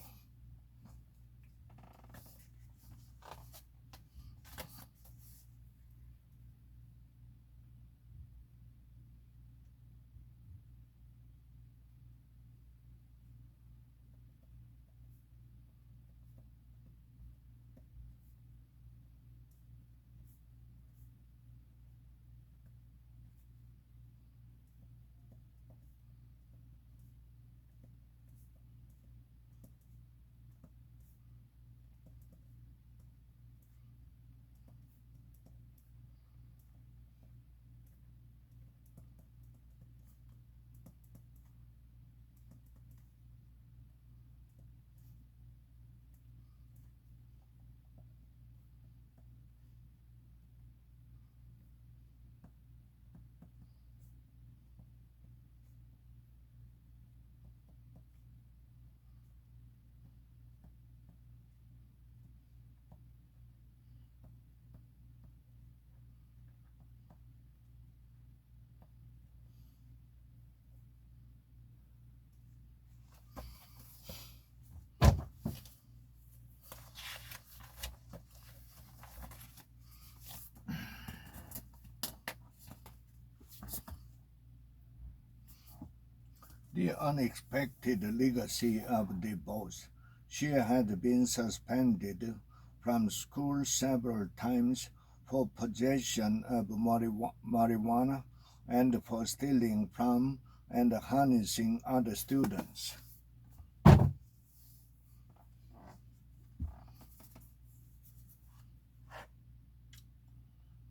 The unexpected legacy of the boss. She had been suspended from school several times for possession of marijuana and for stealing from and harnessing other students.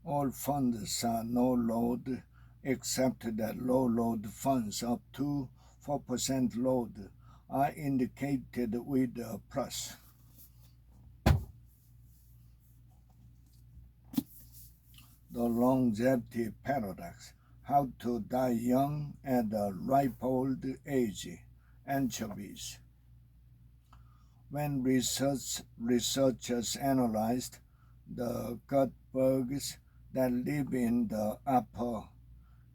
All funds are no load except that low load funds up to 4% load are indicated with a plus. The longevity paradox. How to die young at a ripe old age. Anchovies. When researchers analyzed the gut bugs that live in the upper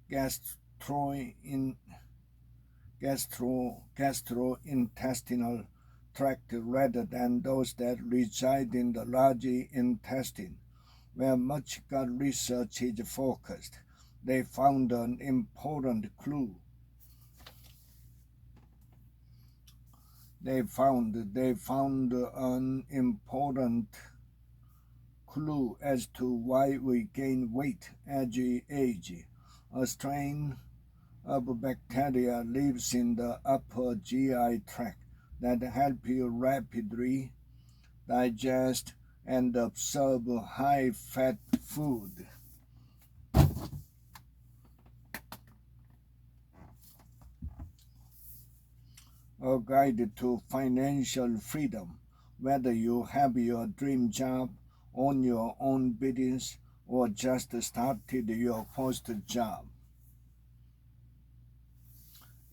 gastrointestinal tract rather than those that reside in the large intestine, where much gut research is focused, they found an important clue. They found an important clue as to why we gain weight as we age. A strain of bacteria lives in the upper GI tract that help you rapidly digest and absorb high-fat food. A guide to financial freedom, whether you have your dream job, own your own business, or just started your first job.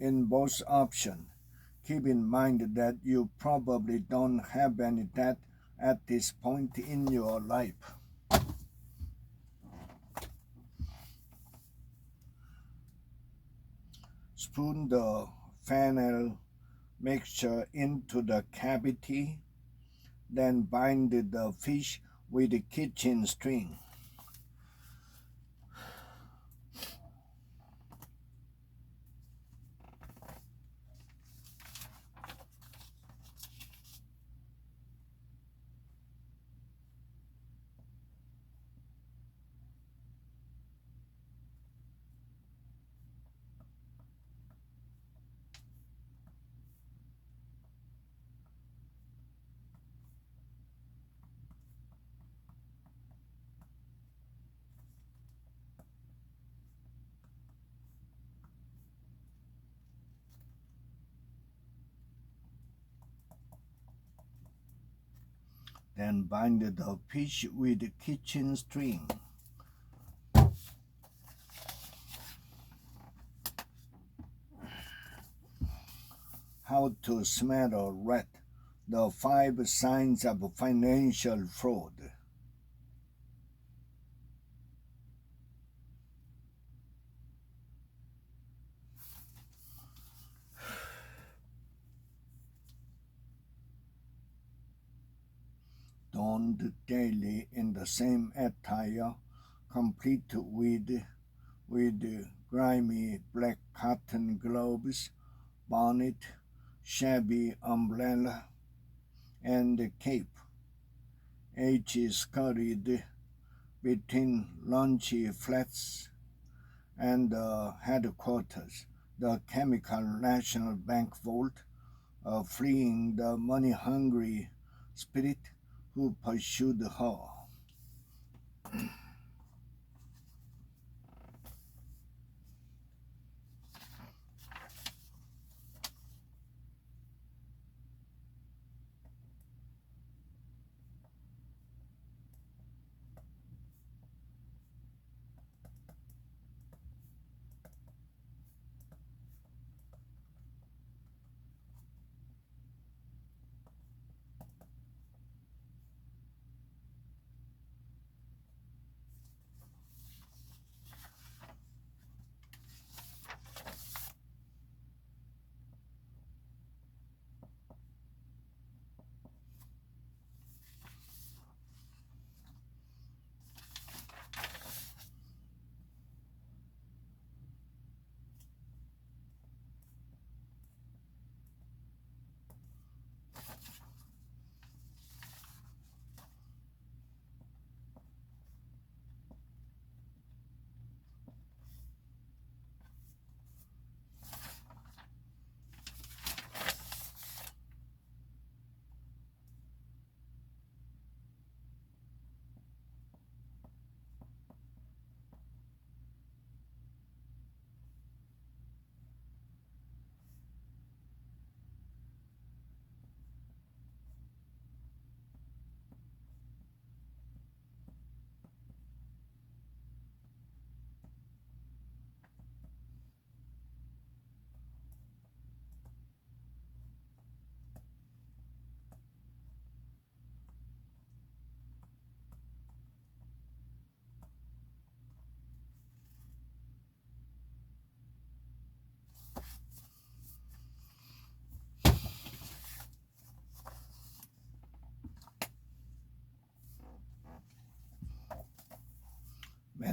In both options, keep in mind that you probably don't have any debt at this point in your life. Spoon the fennel mixture into the cavity, then bind the fish with a kitchen string. Then bind the fish with a kitchen string. How to smell a rat. The 5 signs of financial fraud. Donned daily in the same attire, complete with grimy black cotton gloves, bonnet, shabby umbrella, and cape. Each scurried between lunchy flats and the headquarters, the Chemical National Bank vault, fleeing the money-hungry spirit who pursued her.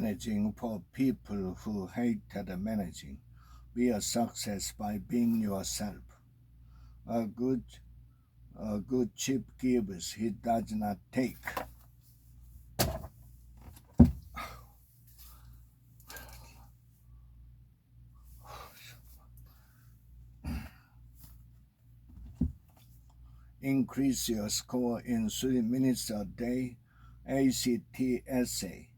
managing for people who hate managing. Be a success by being yourself. A good chief gives, he does not take. Increase your score in 3 minutes a day. ACT essay.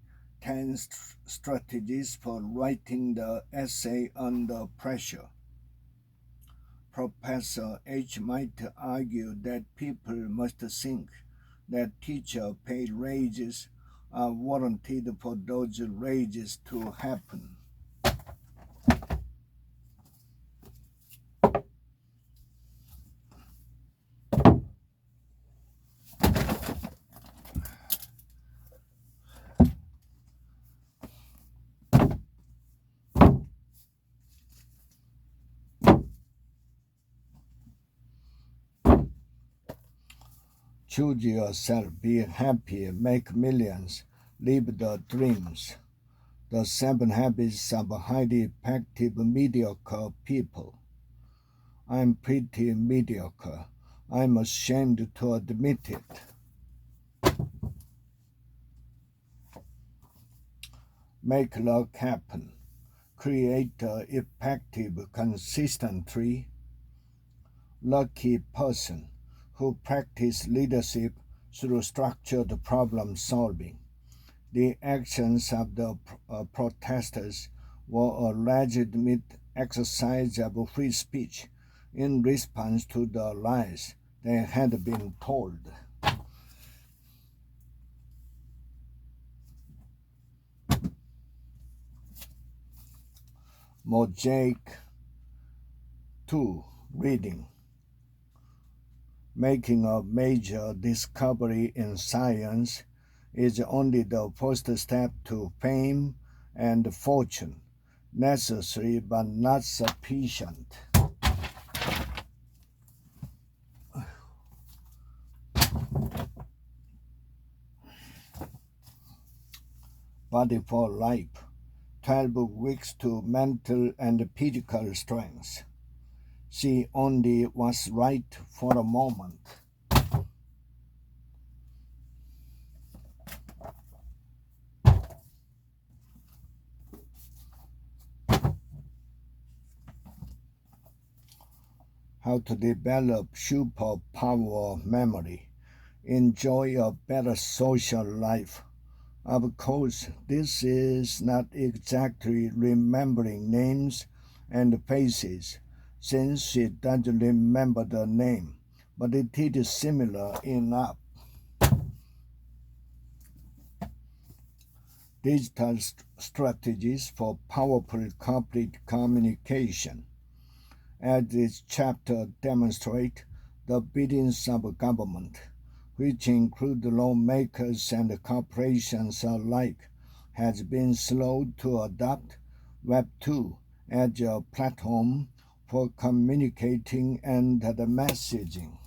10 strategies for writing the essay under pressure. Professor H. might argue that people must think that teacher-paid raises are warranted for those raises to happen. Choose yourself, be happy, make millions, live the dreams. The 7 habits of highly effective mediocre people. I'm pretty mediocre. I'm ashamed to admit it. Make luck happen. Create an effective, consistently lucky person who practice leadership through structured problem solving. The actions of the protesters were a legitimate exercise of free speech in response to the lies they had been told. Mosaic 2. Reading. Making a major discovery in science is only the first step to fame and fortune, necessary but not sufficient. Body for life. 12 weeks to mental and physical strength. See only what's right for a moment. How to develop superpower memory. Enjoy a better social life. Of course, this is not exactly remembering names and faces, since she doesn't remember the name, but it is similar enough. Digital strategies for powerful complete communication. As this chapter demonstrates, the biddings of government, which include lawmakers and corporations alike, has been slow to adopt Web 2 as a platform for communicating and the messaging.